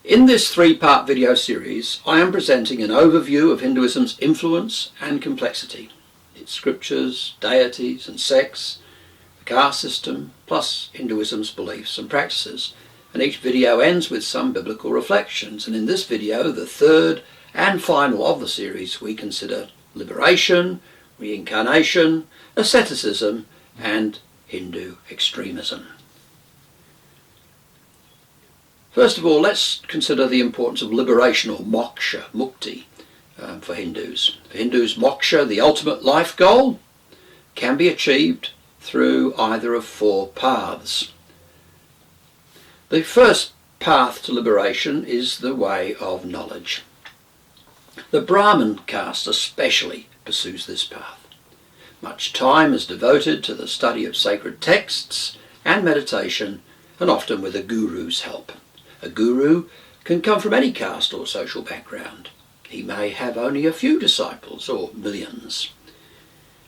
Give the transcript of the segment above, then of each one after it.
In this three-part video series, I am presenting an overview of Hinduism's influence and complexity, its scriptures, deities and sects, the caste system, plus Hinduism's beliefs and practices. And each video ends with some biblical reflections. And in this video, the third and final of the series, we consider liberation, reincarnation, asceticism and Hindu extremism. First of all, let's consider the importance of liberation, or moksha, mukti, for Hindus. For Hindus, moksha, the ultimate life goal, can be achieved through either of four paths. The first path to liberation is the way of knowledge. The Brahmin caste especially pursues this path. Much time is devoted to the study of sacred texts and meditation, and often with a guru's help. A guru can come from any caste or social background. He may have only a few disciples or millions.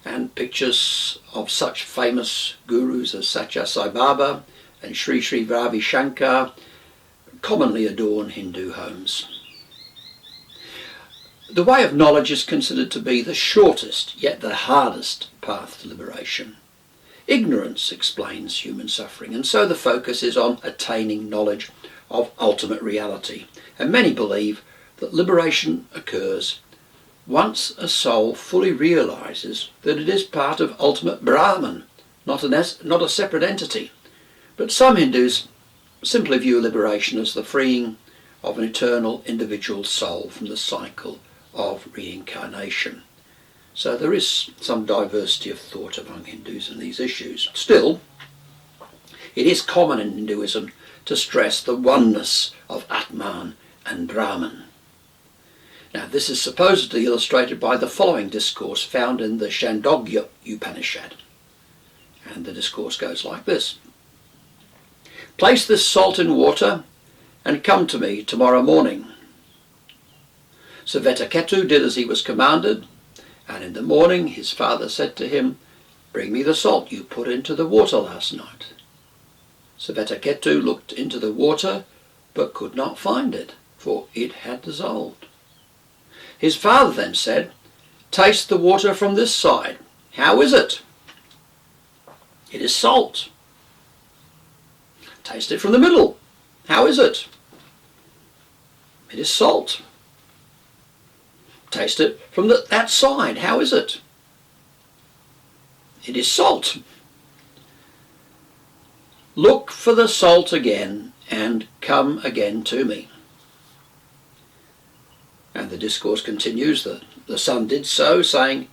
And pictures of such famous gurus as Satya Sai Baba and Sri Sri Ravi Shankar commonly adorn Hindu homes. The way of knowledge is considered to be the shortest, yet the hardest path to liberation. Ignorance explains human suffering, and so the focus is on attaining knowledge of ultimate reality. And many believe that liberation occurs once a soul fully realizes that it is part of ultimate Brahman, not a separate entity. But some Hindus simply view liberation as the freeing of an eternal individual soul from the cycle of reincarnation. So there is some diversity of thought among Hindus on these issues. Still, it is common in Hinduism to stress the oneness of Atman and Brahman. Now, this is supposedly illustrated by the following discourse found in the Chandogya Upanishad. And the discourse goes like this. Place this salt in water and come to me tomorrow morning. Svetaketu did as he was commanded, and in the morning his father said to him, Bring me the salt you put into the water last night. Svetaketu looked into the water, but could not find it, for it had dissolved. His father then said, Taste the water from this side. How is it? It is salt. Taste it from the middle. How is it? It is salt. Taste it from that side. How is it? It is salt. Look for the salt again and come again to me. And the discourse continues that the son did so, saying,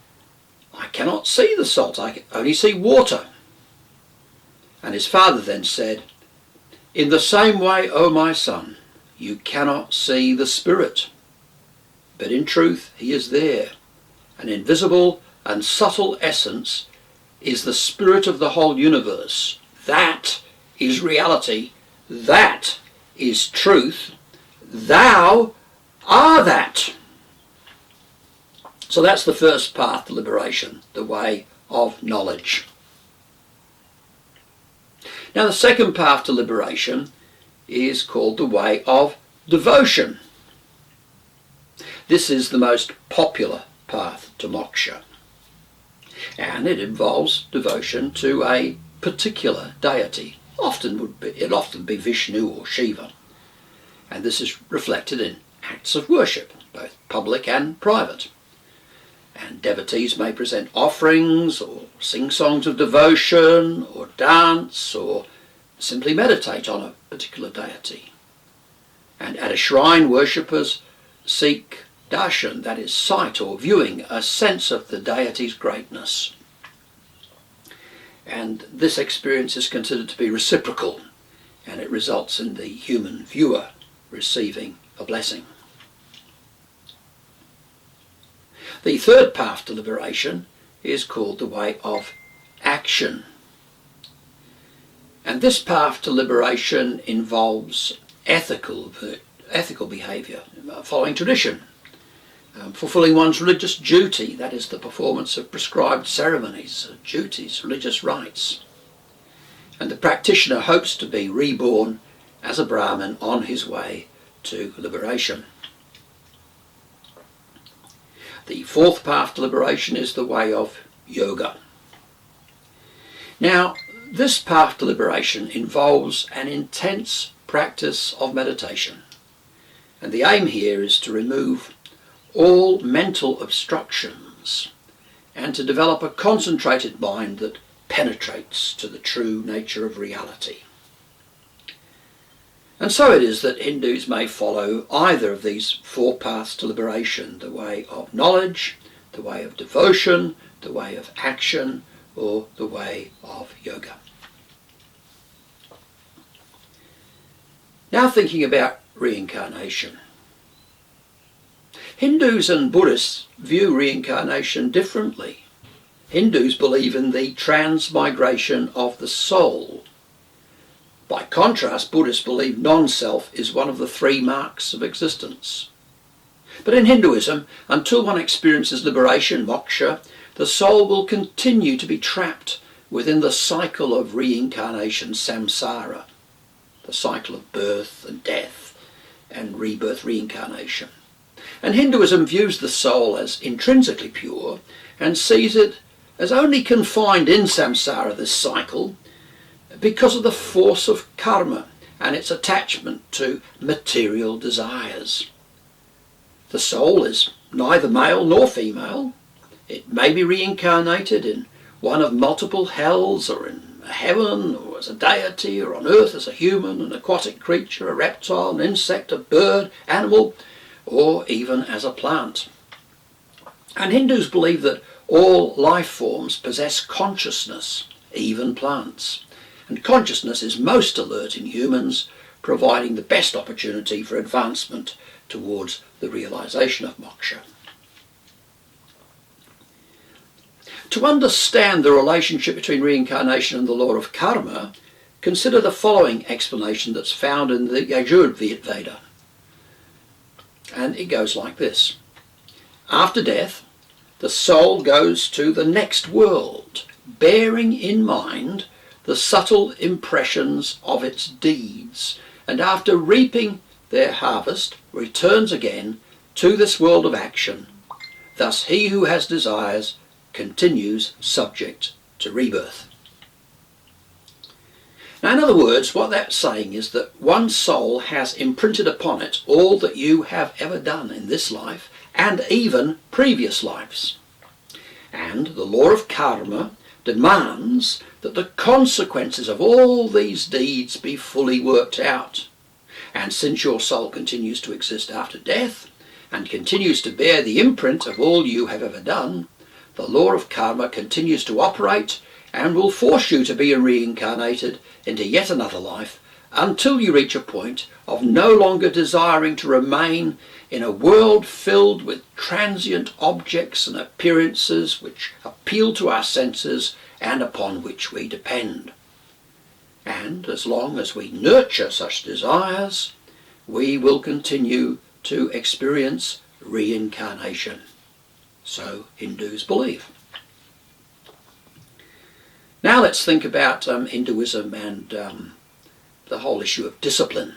I cannot see the salt, I can only see water. And his father then said, In the same way, O my son, you cannot see the Spirit, but in truth he is there. An invisible and subtle essence is the Spirit of the whole universe. That is reality. That is truth. Thou art that. So that's the first path to liberation, the way of knowledge. Now the second path to liberation is called the way of devotion. This is the most popular path to moksha, and it involves devotion to a particular deity. It'd often be Vishnu or Shiva, and this is reflected in acts of worship, both public and private. And devotees may present offerings or sing songs of devotion or dance or simply meditate on a particular deity. And at a shrine, worshippers seek darshan, that is sight or viewing, a sense of the deity's greatness. And this experience is considered to be reciprocal, and it results in the human viewer receiving a blessing. The third path to liberation is called the way of action. And this path to liberation involves ethical behaviour, following tradition, fulfilling one's religious duty, that is the performance of prescribed ceremonies, duties, religious rites. And the practitioner hopes to be reborn as a Brahmin on his way to liberation. The fourth path to liberation is the way of yoga. Now, this path to liberation involves an intense practice of meditation, and the aim here is to remove all mental obstructions and to develop a concentrated mind that penetrates to the true nature of reality. And so it is that Hindus may follow either of these four paths to liberation: the way of knowledge, the way of devotion, the way of action, or the way of yoga. Now, thinking about reincarnation. Hindus and Buddhists view reincarnation differently. Hindus believe in the transmigration of the soul. By contrast, Buddhists believe non-self is one of the three marks of existence. But in Hinduism, until one experiences liberation, moksha, the soul will continue to be trapped within the cycle of reincarnation, samsara, the cycle of birth and death and rebirth, reincarnation. And Hinduism views the soul as intrinsically pure and sees it as only confined in samsara, this cycle, because of the force of karma and its attachment to material desires. The soul is neither male nor female. It may be reincarnated in one of multiple hells, or in a heaven, or as a deity, or on earth as a human, an aquatic creature, a reptile, an insect, a bird, animal, or even as a plant. And Hindus believe that all life forms possess consciousness, even plants. And consciousness is most alert in humans, providing the best opportunity for advancement towards the realization of moksha. To understand the relationship between reincarnation and the law of karma, consider the following explanation that's found in the Yajurveda. And it goes like this. After death, the soul goes to the next world, bearing in mind the subtle impressions of its deeds, and after reaping their harvest, returns again to this world of action. Thus he who has desires continues subject to rebirth. Now, in other words, what that's saying is that one soul has imprinted upon it all that you have ever done in this life and even previous lives. And the law of karma demands that the consequences of all these deeds be fully worked out. And since your soul continues to exist after death and continues to bear the imprint of all you have ever done, the law of karma continues to operate and will force you to be reincarnated into yet another life until you reach a point of no longer desiring to remain in a world filled with transient objects and appearances which appeal to our senses and upon which we depend. And as long as we nurture such desires, we will continue to experience reincarnation. So Hindus believe. Now let's think about Hinduism and the whole issue of discipline.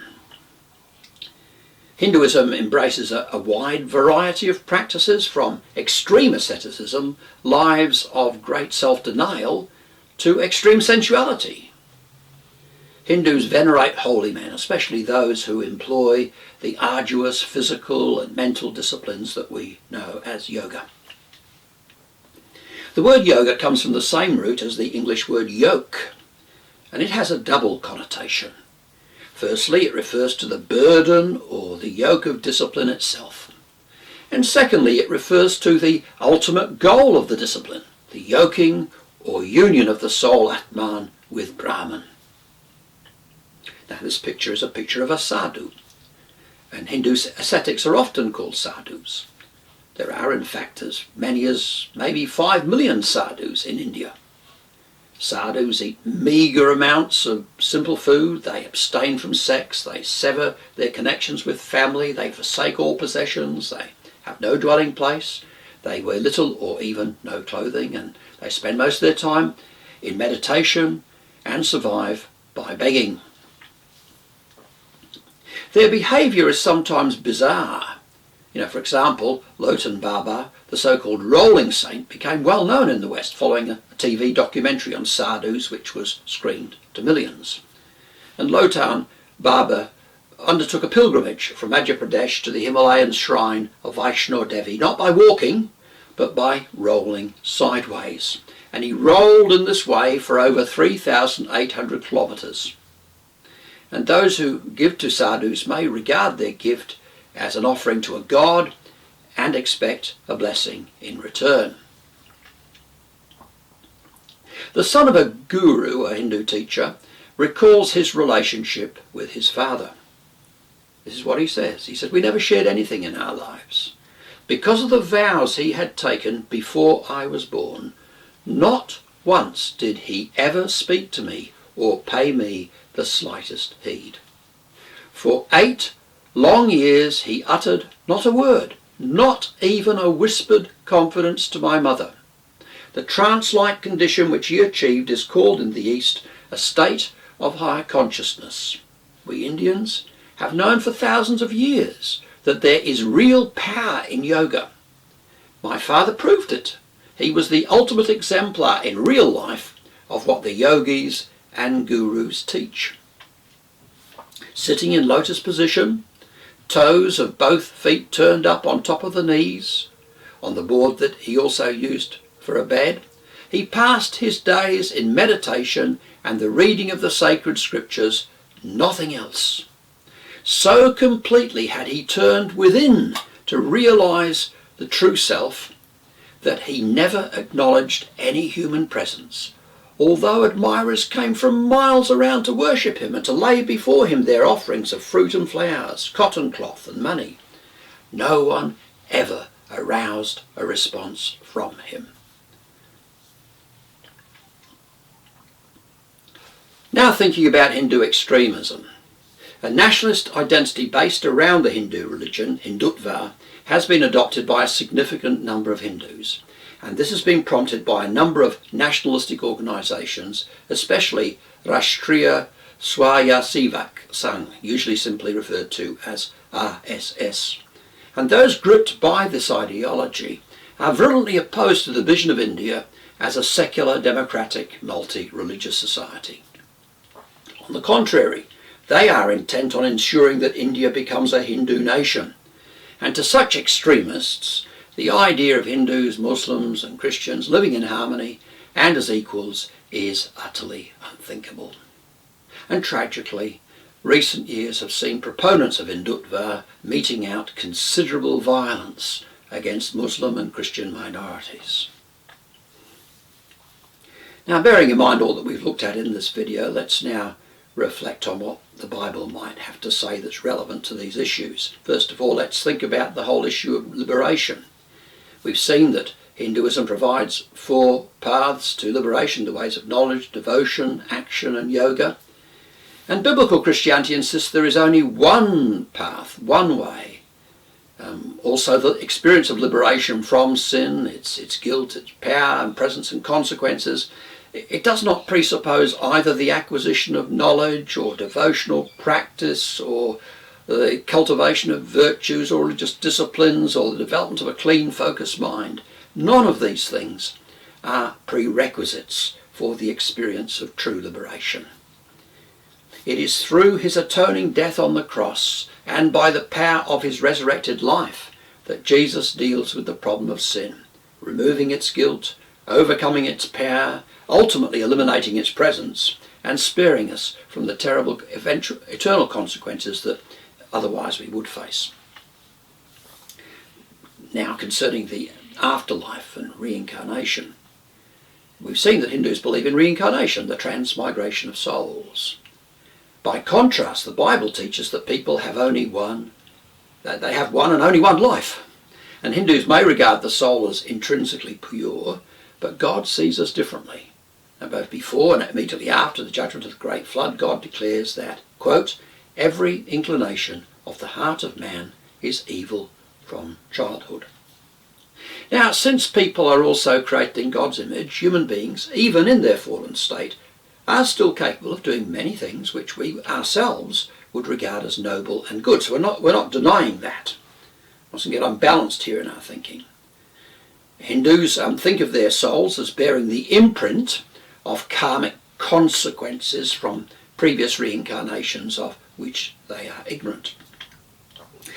Hinduism embraces a wide variety of practices, from extreme asceticism, lives of great self-denial, to extreme sensuality. Hindus venerate holy men, especially those who employ the arduous physical and mental disciplines that we know as yoga. The word yoga comes from the same root as the English word yoke, and it has a double connotation. Firstly, it refers to the burden or the yoke of discipline itself. And secondly, it refers to the ultimate goal of the discipline, the yoking or union of the soul Atman with Brahman. Now, this picture is a picture of a sadhu, and Hindu ascetics are often called sadhus. There are, in fact, as many as maybe 5 million sadhus in India. Sadhus eat meagre amounts of simple food, they abstain from sex, they sever their connections with family, they forsake all possessions, they have no dwelling place, they wear little or even no clothing, and they spend most of their time in meditation and survive by begging. Their behaviour is sometimes bizarre. For example, Lotan Baba, the so-called rolling saint, became well known in the West following a TV documentary on sadhus which was screened to millions. And Lotan Baba undertook a pilgrimage from Madhya Pradesh to the Himalayan shrine of Vaishno Devi, not by walking, but by rolling sideways. And he rolled in this way for over 3,800 kilometres. And those who give to sadhus may regard their gift as an offering to a god and expect a blessing in return. The son of a guru, a Hindu teacher, recalls his relationship with his father. This is what he says. He said, "We never shared anything in our lives. Because of the vows he had taken before I was born, not once did he ever speak to me or pay me the slightest heed. For 8 long years he uttered not a word, not even a whispered confidence to my mother. The trance-like condition which he achieved is called in the East a state of higher consciousness. We Indians have known for thousands of years that there is real power in yoga. My father proved it. He was the ultimate exemplar in real life of what the yogis and gurus teach. Sitting in lotus position, toes of both feet turned up on top of the knees, on the board that he also used for a bed, he passed his days in meditation and the reading of the sacred scriptures, nothing else. So completely had he turned within to realise the true self that he never acknowledged any human presence, although admirers came from miles around to worship him and to lay before him their offerings of fruit and flowers, cotton cloth and money. No one ever aroused a response from him." Now thinking about Hindu extremism. A nationalist identity based around the Hindu religion, Hindutva, has been adopted by a significant number of Hindus, and this has been prompted by a number of nationalistic organisations, especially Rashtriya Swayamsevak Sangh, usually simply referred to as RSS. And those gripped by this ideology are virulently opposed to the vision of India as a secular, democratic, multi-religious society. On the contrary, they are intent on ensuring that India becomes a Hindu nation. And to such extremists, the idea of Hindus, Muslims and Christians living in harmony and as equals is utterly unthinkable. And tragically, recent years have seen proponents of Hindutva meting out considerable violence against Muslim and Christian minorities. Now, bearing in mind all that we've looked at in this video, let's now reflect on what the Bible might have to say that's relevant to these issues. First of all, let's think about the whole issue of liberation. We've seen that Hinduism provides 4 paths to liberation, the ways of knowledge, devotion, action and yoga. And biblical Christianity insists there is only one path, one way. Also the experience of liberation from sin, its guilt, its power and presence and consequences, it does not presuppose either the acquisition of knowledge or devotional practice or the cultivation of virtues or religious disciplines or the development of a clean, focused mind. None of these things are prerequisites for the experience of true liberation. It is through his atoning death on the cross and by the power of his resurrected life that Jesus deals with the problem of sin, removing its guilt, overcoming its power, ultimately eliminating its presence, and sparing us from the terrible eternal consequences that otherwise we would face. Now, concerning the afterlife and reincarnation, we've seen that Hindus believe in reincarnation, the transmigration of souls. By contrast, the Bible teaches that people have only one, that they have one and only one life. And Hindus may regard the soul as intrinsically pure, but God sees us differently. And both before and immediately after the judgment of the Great Flood, God declares that, quote, "Every inclination of the heart of man is evil from childhood." Now, since people are also created in God's image, human beings, even in their fallen state, are still capable of doing many things which we ourselves would regard as noble and good. So we're not denying that. We mustn't get unbalanced here in our thinking. Hindus think of their souls as bearing the imprint of karmic consequences from previous reincarnations of which they are ignorant.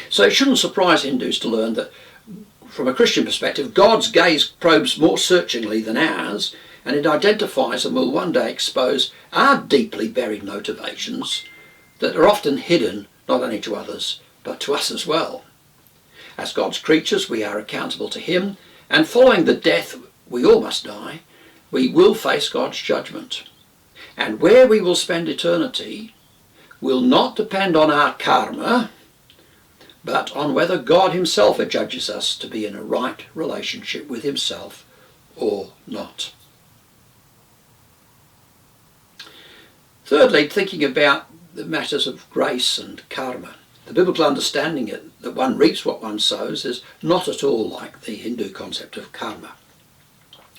So it shouldn't surprise Hindus to learn that from a Christian perspective, God's gaze probes more searchingly than ours, and it identifies and will one day expose our deeply buried motivations that are often hidden not only to others but to us as well. As God's creatures, we are accountable to him, and following the death we all must die, we will face God's judgment. And where we will spend eternity will not depend on our karma, but on whether God himself adjudges us to be in a right relationship with himself or not. Thirdly, thinking about the matters of grace and karma. The biblical understanding that one reaps what one sows is not at all like the Hindu concept of karma.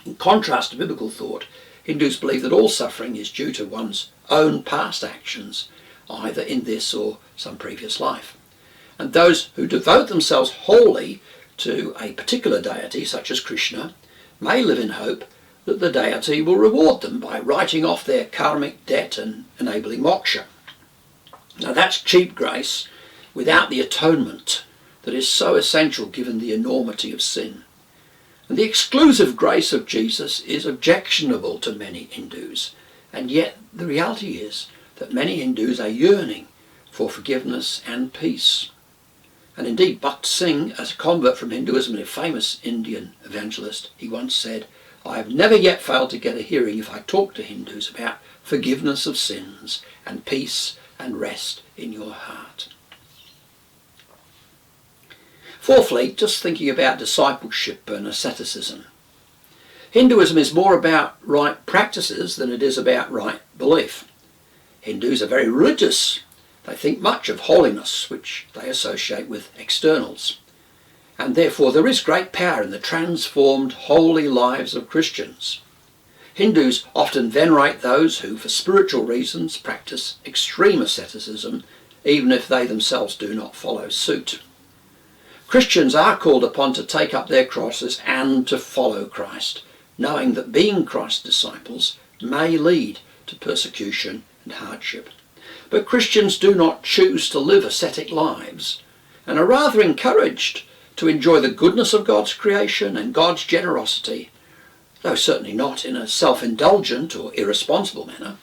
In contrast to biblical thought, Hindus believe that all suffering is due to one's own past actions, either in this or some previous life. And those who devote themselves wholly to a particular deity, such as Krishna, may live in hope that the deity will reward them by writing off their karmic debt and enabling moksha. Now that's cheap grace without the atonement that is so essential given the enormity of sin. And the exclusive grace of Jesus is objectionable to many Hindus, and yet the reality is that many Hindus are yearning for forgiveness and peace. And indeed, Bhakt Singh, as a convert from Hinduism and a famous Indian evangelist, he once said, "I have never yet failed to get a hearing if I talk to Hindus about forgiveness of sins and peace and rest in your heart." Fourthly, just thinking about discipleship and asceticism. Hinduism is more about right practices than it is about right belief. Hindus are very religious. They think much of holiness, which they associate with externals. And therefore there is great power in the transformed holy lives of Christians. Hindus often venerate those who, for spiritual reasons, practice extreme asceticism, even if they themselves do not follow suit. Christians are called upon to take up their crosses and to follow Christ, knowing that being Christ's disciples may lead to persecution and hardship. But Christians do not choose to live ascetic lives and are rather encouraged to enjoy the goodness of God's creation and God's generosity, though certainly not in a self-indulgent or irresponsible manner.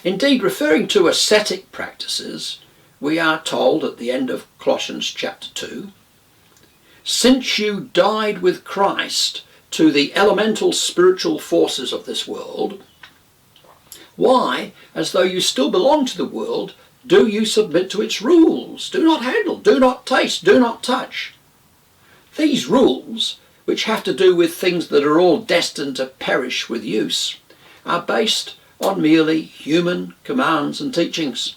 Indeed, referring to ascetic practices, we are told at the end of Colossians chapter 2, "Since you died with Christ to the elemental spiritual forces of this world, why, as though you still belong to the world, do you submit to its rules? Do not handle, do not taste, do not touch." These rules, which have to do with things that are all destined to perish with use, are based on merely human commands and teachings.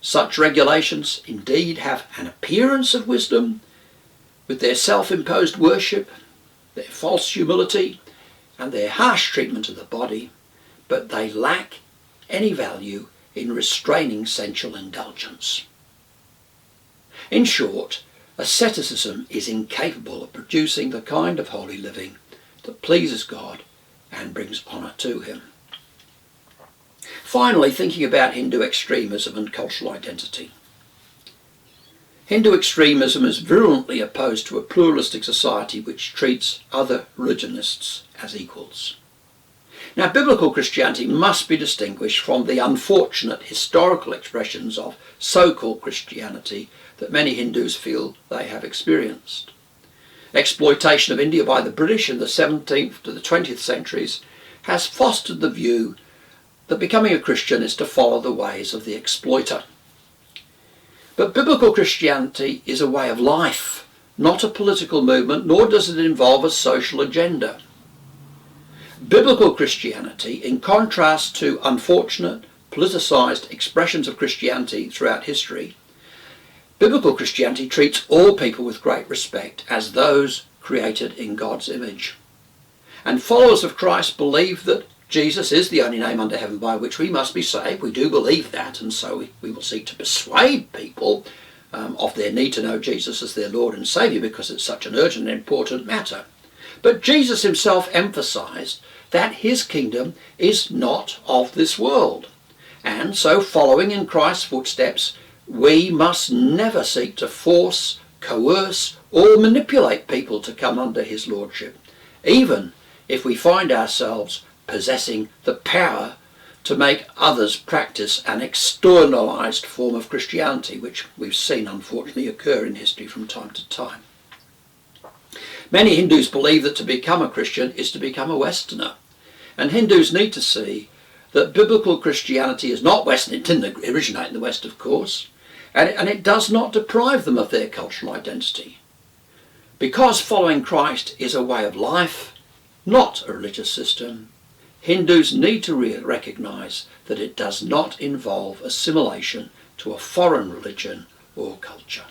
Such regulations indeed have an appearance of wisdom, with their self-imposed worship, their false humility, and their harsh treatment of the body, but they lack any value in restraining sensual indulgence. In short, asceticism is incapable of producing the kind of holy living that pleases God and brings honour to him. Finally, thinking about Hindu extremism and cultural identity. Hindu extremism is virulently opposed to a pluralistic society which treats other religionists as equals. Now, biblical Christianity must be distinguished from the unfortunate historical expressions of so-called Christianity that many Hindus feel they have experienced. Exploitation of India by the British in the 17th to the 20th centuries has fostered the view that becoming a Christian is to follow the ways of the exploiter. But biblical Christianity is a way of life, not a political movement, nor does it involve a social agenda. Biblical Christianity, in contrast to unfortunate, politicised expressions of Christianity throughout history, biblical Christianity treats all people with great respect as those created in God's image. And followers of Christ believe that Jesus is the only name under heaven by which we must be saved. We do believe that, and so we will seek to persuade people of their need to know Jesus as their Lord and Saviour, because it's such an urgent and important matter. But Jesus himself emphasised that his kingdom is not of this world. And so, following in Christ's footsteps, we must never seek to force, coerce, or manipulate people to come under his lordship, even if we find ourselves possessing the power to make others practice an externalised form of Christianity, which we've seen unfortunately occur in history from time to time. Many Hindus believe that to become a Christian is to become a Westerner, and Hindus need to see that biblical Christianity is not Western. It didn't originate in the West, of course, and it does not deprive them of their cultural identity. Because following Christ is a way of life, not a religious system, Hindus need to recognise that it does not involve assimilation to a foreign religion or culture.